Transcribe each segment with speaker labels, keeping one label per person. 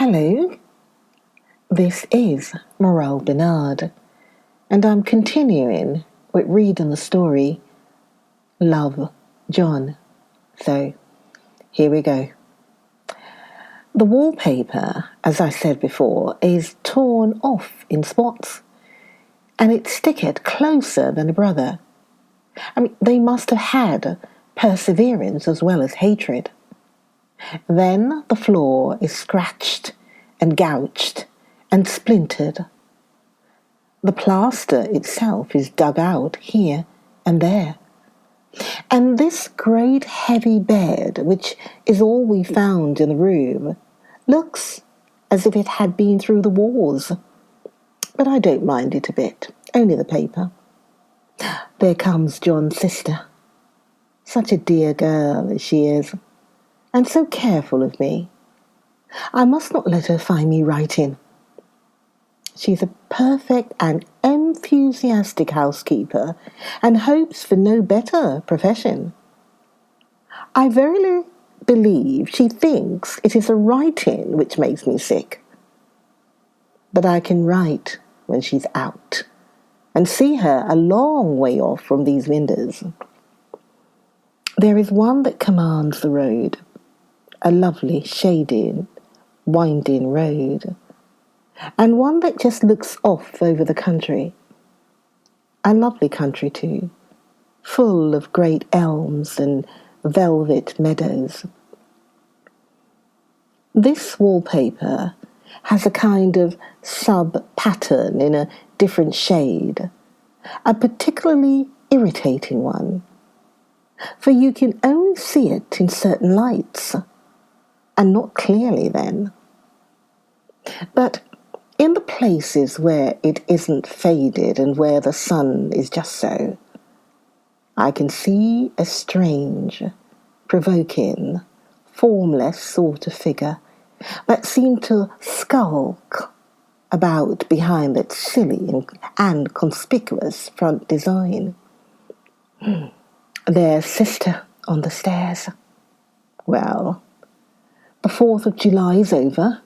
Speaker 1: Hello, this is Morale Bernard, and I'm continuing with reading the story Love, John. So, here we go. The wallpaper, as I said before, is torn off in spots, and it's sticked closer than a brother. They must have had perseverance as well as hatred. Then the floor is scratched and gouged and splintered. The plaster itself is dug out here and there. And this great heavy bed, which is all we found in the room, looks as if it had been through the wars. But I don't mind it a bit, only the paper. There comes John's sister. Such a dear girl as she is, and so careful of me. I must not let her find me writing. She's a perfect and enthusiastic housekeeper and hopes for no better profession. I verily believe she thinks it is the writing which makes me sick. But I can write when she's out and see her a long way off from these windows. There is one that commands the road, a lovely, shaded, winding road, and one that just looks off over the country. A lovely country too, full of great elms and velvet meadows. This wallpaper has a kind of sub-pattern in a different shade, a particularly irritating one, for you can only see it in certain lights, and not clearly then. But in the places where it isn't faded and where the sun is just so, I can see a strange, provoking, formless sort of figure that seemed to skulk about behind that silly and conspicuous front design. There's sister on the stairs. Well, the 4th of July is over.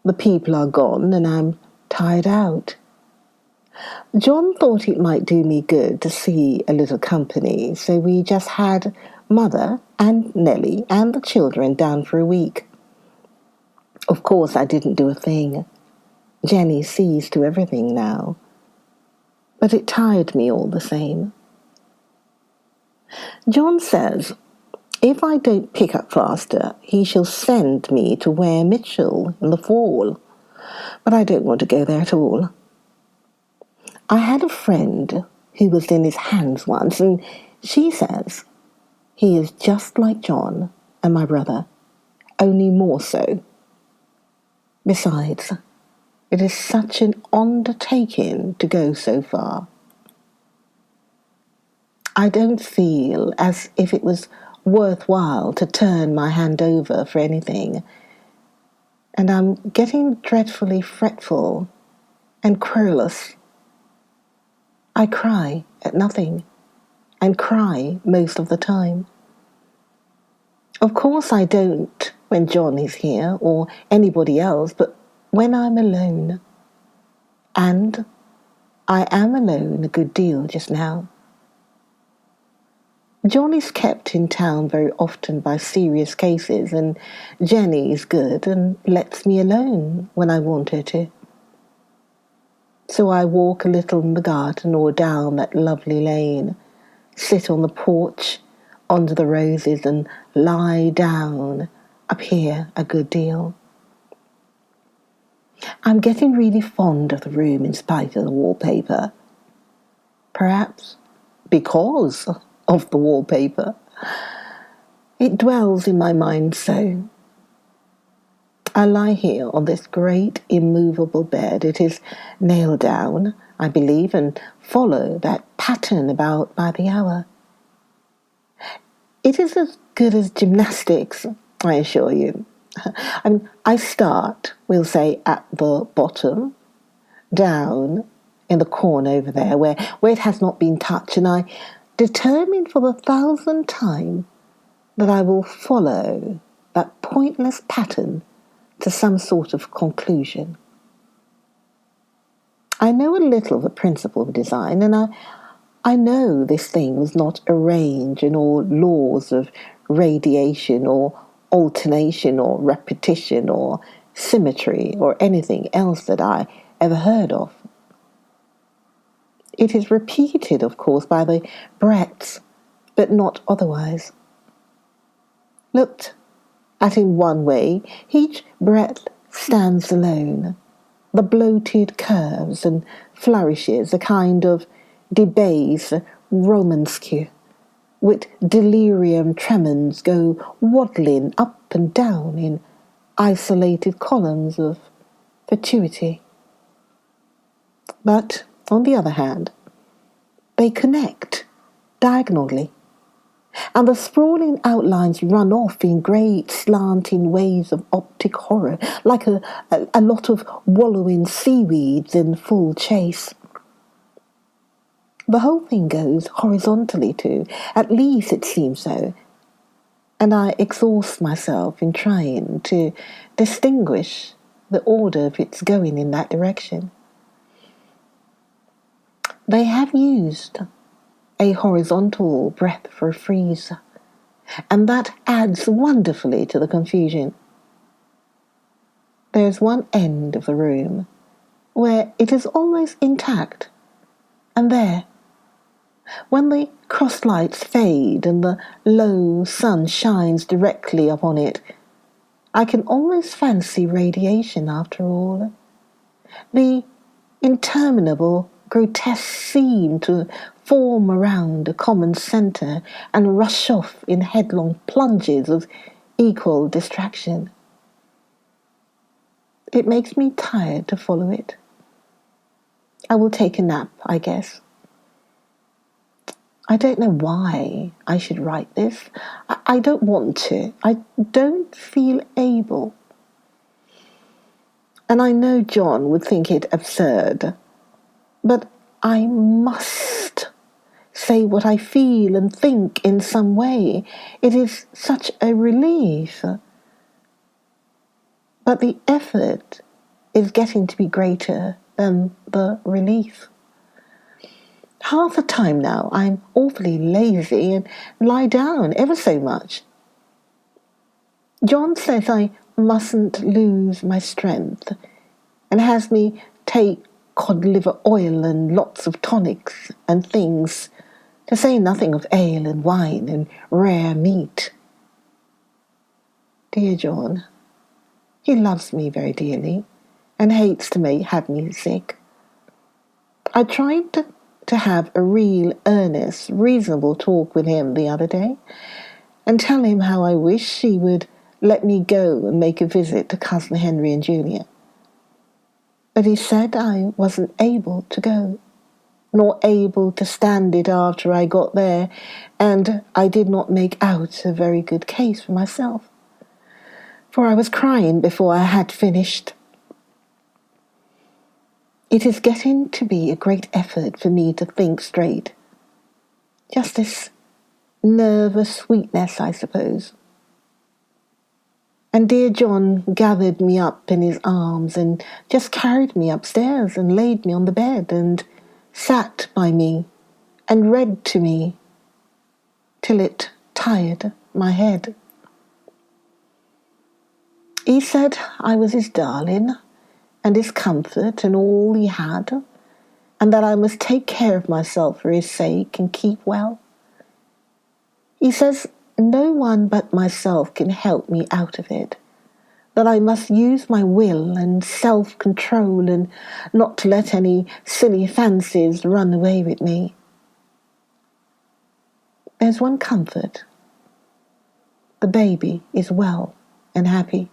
Speaker 1: The people are gone and I'm tired out. John thought it might do me good to see a little company, so we just had Mother and Nellie and the children down for a week. Of course, I didn't do a thing. Jenny sees to everything now. But it tired me all the same. John says if I don't pick up faster, he shall send me to Ware Mitchell in the fall. But I don't want to go there at all. I had a friend who was in his hands once, and she says he is just like John and my brother, only more so. Besides, it is such an undertaking to go so far. I don't feel as if it was worthwhile to turn my hand over for anything, and I'm getting dreadfully fretful and querulous. I cry at nothing, and cry most of the time. Of course I don't when John is here or anybody else, but when I'm alone. And I am alone a good deal just now. John is kept in town very often by serious cases, and Jenny is good and lets me alone when I want her to. So I walk a little in the garden or down that lovely lane, sit on the porch under the roses and lie down up here a good deal. I'm getting really fond of the room in spite of the wallpaper. Perhaps because of the wallpaper. It dwells in my mind so. I lie here on this great immovable bed. It is nailed down, I believe, and follow that pattern about by the hour. It is as good as gymnastics, I assure you. I start, we'll say, at the bottom, down in the corner over there, where it has not been touched, and I determine for the 1,000th time that I will follow that pointless pattern to some sort of conclusion. I know a little of the principle of design, and I know this thing was not arranged in all laws of radiation or alternation or repetition or symmetry or anything else that I ever heard of. It is repeated, of course, by the breadths, but not otherwise. Looked at in one way, each breadth stands alone. The bloated curves and flourishes, a kind of debased romanesque, with delirium tremens go waddling up and down in isolated columns of fatuity. But, on the other hand, they connect diagonally, and the sprawling outlines run off in great slanting waves of optic horror, like a lot of wallowing seaweeds in full chase. The whole thing goes horizontally too, at least it seems so, and I exhaust myself in trying to distinguish the order of its going in that direction. They have used a horizontal breadth for a frieze, and that adds wonderfully to the confusion. There's one end of the room where it is almost intact, and there, when the cross lights fade and the low sun shines directly upon it, I can almost fancy radiation after all. The interminable grotesque seem to form around a common centre and rush off in headlong plunges of equal distraction. It makes me tired to follow it. I will take a nap, I guess. I don't know why I should write this. I don't want to. I don't feel able. And I know John would think it absurd, but I must say what I feel and think in some way. It is such a relief. But the effort is getting to be greater than the relief. Half the time now I'm awfully lazy and lie down ever so much. John says I mustn't lose my strength and has me take cod liver oil and lots of tonics and things, to say nothing of ale and wine and rare meat. Dear John, he loves me very dearly and hates to have me sick. I tried to have a real, earnest, reasonable talk with him the other day and tell him how I wish he would let me go and make a visit to Cousin Henry and Julia. But he said I wasn't able to go, nor able to stand it after I got there, and I did not make out a very good case for myself, for I was crying before I had finished. It is getting to be a great effort for me to think straight. Just this nervous weakness, I suppose. And dear John gathered me up in his arms and just carried me upstairs and laid me on the bed and sat by me and read to me till it tired my head. He said I was his darling and his comfort and all he had, and that I must take care of myself for his sake and keep well. He says no one but myself can help me out of it, that I must use my will and self-control and not to let any silly fancies run away with me. There's one comfort. The baby is well and happy,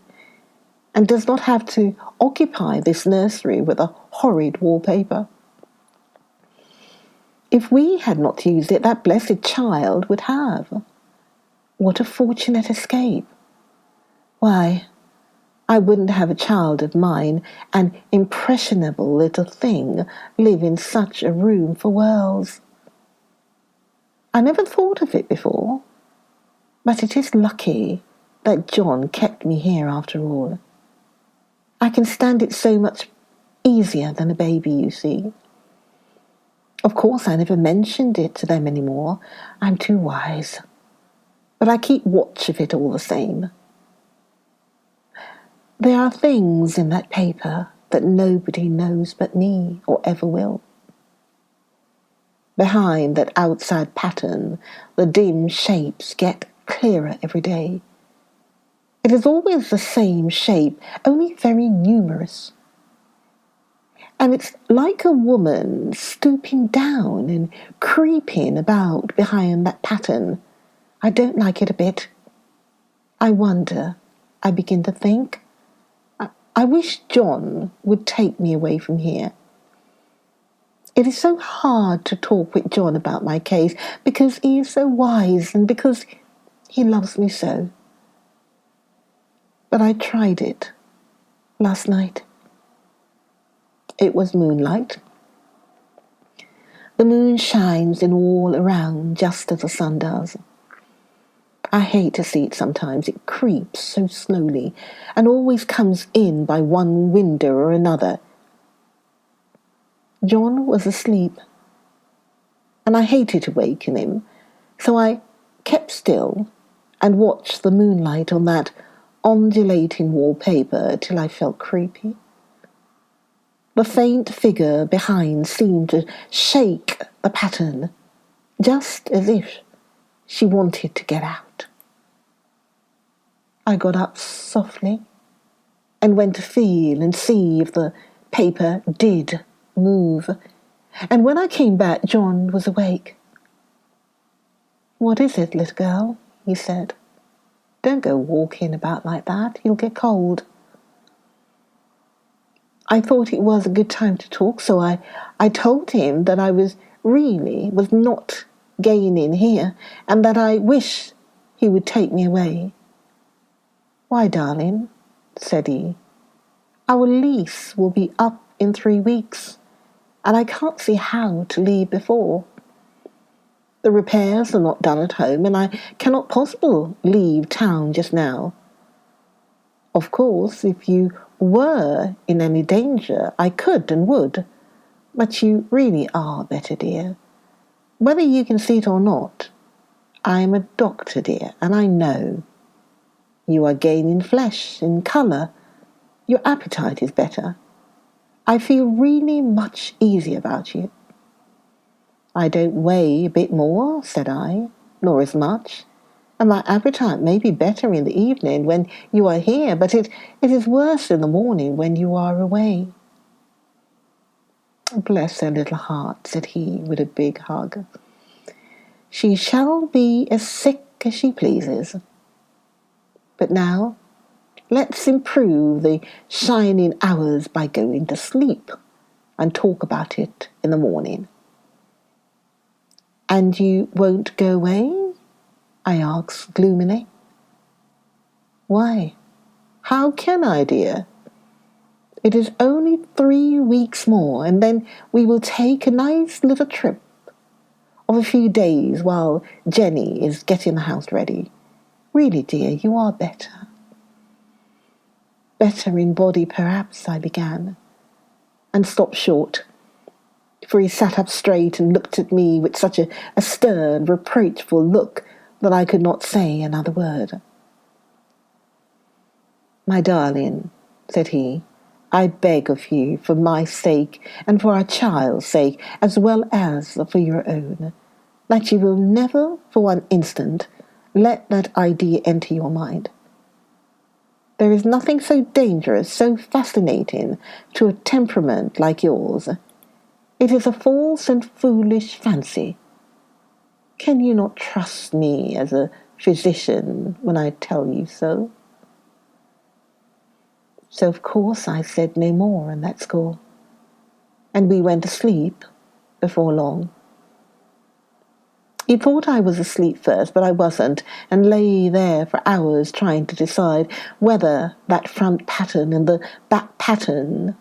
Speaker 1: and does not have to occupy this nursery with a horrid wallpaper. If we had not used it, that blessed child would have. What a fortunate escape. Why, I wouldn't have a child of mine, an impressionable little thing, live in such a room for worlds. I never thought of it before, but it is lucky that John kept me here after all. I can stand it so much easier than a baby, you see. Of course, I never mentioned it to them anymore. I'm too wise. But I keep watch of it all the same. There are things in that paper that nobody knows but me or ever will. Behind that outside pattern, the dim shapes get clearer every day. It is always the same shape, only very numerous. And it's like a woman stooping down and creeping about behind that pattern. I don't like it a bit. I wonder, I begin to think, I wish John would take me away from here. It is so hard to talk with John about my case because he is so wise and because he loves me so. But I tried it last night. It was moonlight. The moon shines in all around just as the sun does. I hate to see it sometimes. It creeps so slowly and always comes in by one window or another. John was asleep, and I hated to waken him, so I kept still and watched the moonlight on that undulating wallpaper till I felt creepy. The faint figure behind seemed to shake the pattern, just as if she wanted to get out. I got up softly and went to feel and see if the paper did move. And when I came back, John was awake. "What is it, little girl?" he said. "Don't go walking about like that. You'll get cold." I thought it was a good time to talk, so I told him that I was not gaining here, and that I wish he would take me away. "Why, darling," said he, "our lease will be up in 3 weeks, and I can't see how to leave before. The repairs are not done at home, and I cannot possibly leave town just now. Of course, if you were in any danger, I could and would, but you really are better, dear. Whether you can see it or not, I am a doctor, dear, and I know. You are gaining flesh and colour. Your appetite is better. I feel really much easier about you." "I don't weigh a bit more," said I, "nor as much, and my appetite may be better in the evening when you are here, but it is worse in the morning when you are away." "Bless her little heart," said he with a big hug. "She shall be as sick as she pleases. But now, let's improve the shining hours by going to sleep and talk about it in the morning." "And you won't go away?" I asked gloomily. "Why, how can I, dear? It is only 3 weeks more, and then we will take a nice little trip of a few days while Jenny is getting the house ready. Really, dear, you are better." "Better in body, perhaps," I began, and stopped short, for he sat up straight and looked at me with such a stern, reproachful look that I could not say another word. "My darling," said he, "I beg of you, for my sake and for our child's sake, as well as for your own, that you will never for one instant let that idea enter your mind. There is nothing so dangerous, so fascinating to a temperament like yours. It is a false and foolish fancy. Can you not trust me as a physician when I tell you so?" So of course I said no more on that score, and we went to sleep before long. He thought I was asleep first, but I wasn't, and lay there for hours trying to decide whether that front pattern and the back pattern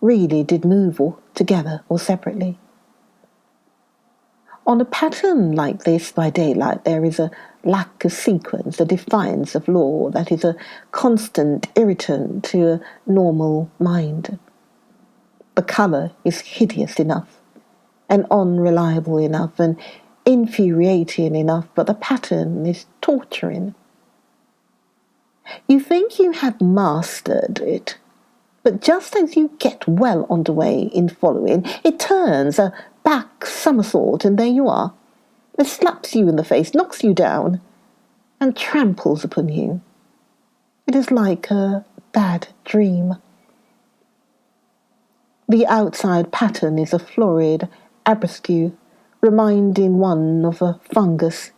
Speaker 1: really did move together or separately. On a pattern like this by daylight there is a lack of sequence, a defiance of law that is a constant irritant to a normal mind. The colour is hideous enough, and unreliable enough, and infuriating enough, but the pattern is torturing. You think you have mastered it, but just as you get well underway in following, it turns a back somersault, and there you are. It slaps you in the face, knocks you down, and tramples upon you. It is like a bad dream. The outside pattern is a florid arabesque, reminding one of a fungus.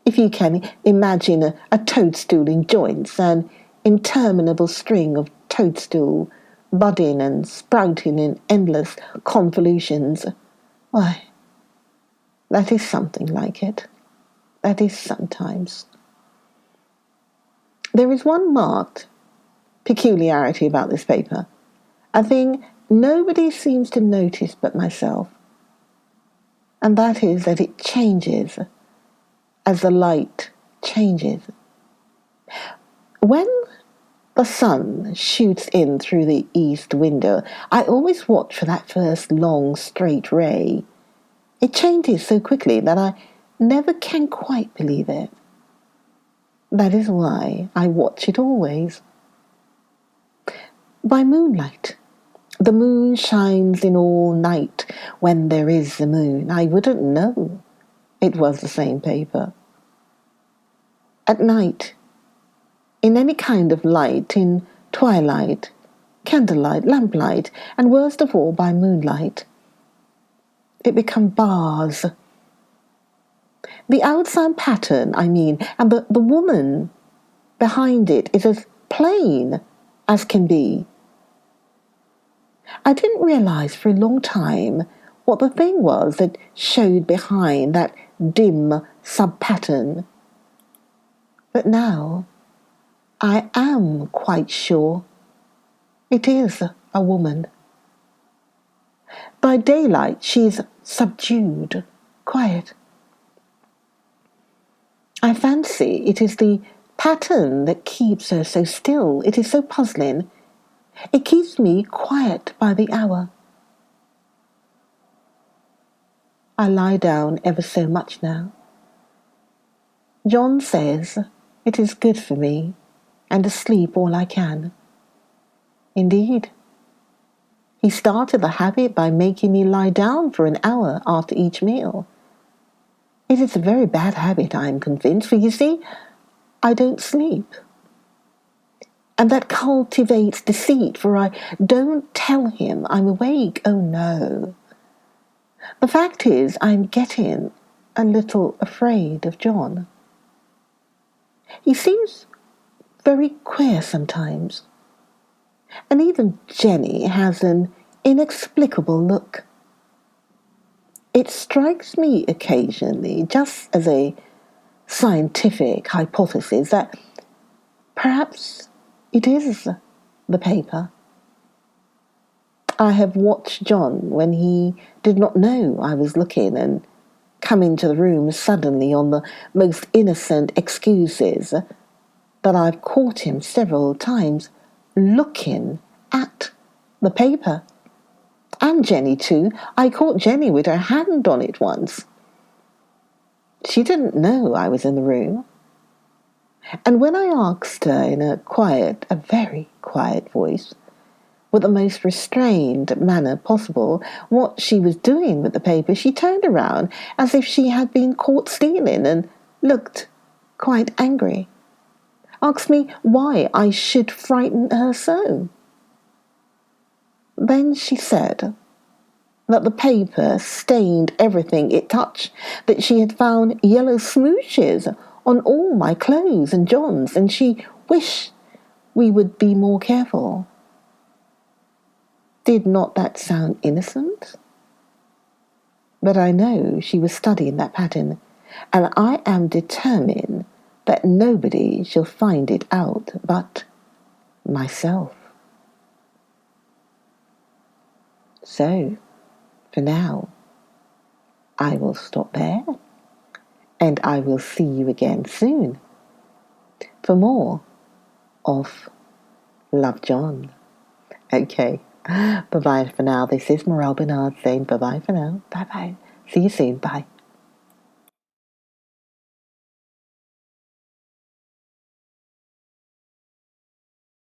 Speaker 1: If you can imagine a toadstool in joints, an interminable string of toadstool, budding and sprouting in endless convolutions, why, that is something like it. That is sometimes. There is one marked peculiarity about this paper, a thing nobody seems to notice but myself, and that is that it changes as the light changes. When the sun shoots in through the east window, I always watch for that first long straight ray. It changes so quickly that I never can quite believe it. That is why I watch it always. By moonlight, the moon shines in all night when there is a moon. I wouldn't know it was the same paper. At night, in any kind of light, in twilight, candlelight, lamplight, and worst of all by moonlight, it becomes bars. The outside pattern, I mean, and the woman behind it is as plain as can be. I didn't realize for a long time what the thing was that showed behind that dim sub-pattern. But now I am quite sure it is a woman. By daylight she is subdued, quiet. I fancy it is the pattern that keeps her so still. It is so puzzling. It keeps me quiet by the hour. I lie down ever so much now. John says it is good for me, and to sleep all I can. Indeed, he started the habit by making me lie down for an hour after each meal. It is a very bad habit, I am convinced, for you see, I don't sleep. And that cultivates deceit, for I don't tell him I'm awake. Oh no. The fact is, I'm getting a little afraid of John. He seems very queer sometimes. And even Jenny has an inexplicable look. It strikes me occasionally, just as a scientific hypothesis, that perhaps it is the paper. I have watched John when he did not know I was looking and come into the room suddenly on the most innocent excuses, that I've caught him several times looking at the paper. And Jenny too. I caught Jenny with her hand on it once. She didn't know I was in the room. And when I asked her in a very quiet voice, with the most restrained manner possible, what she was doing with the paper, she turned around as if she had been caught stealing and looked quite angry. Asked me why I should frighten her so. Then she said that the paper stained everything it touched, that she had found yellow smooches on all my clothes and John's, and she wished we would be more careful. Did not that sound innocent? But I know she was studying that pattern, and I am determined that nobody shall find it out but myself. So, for now, I will stop there And I will see you again soon for more of Love John. Okay, bye-bye for now. This is Morel Bernard saying bye-bye for now. Bye-bye. See you soon. Bye.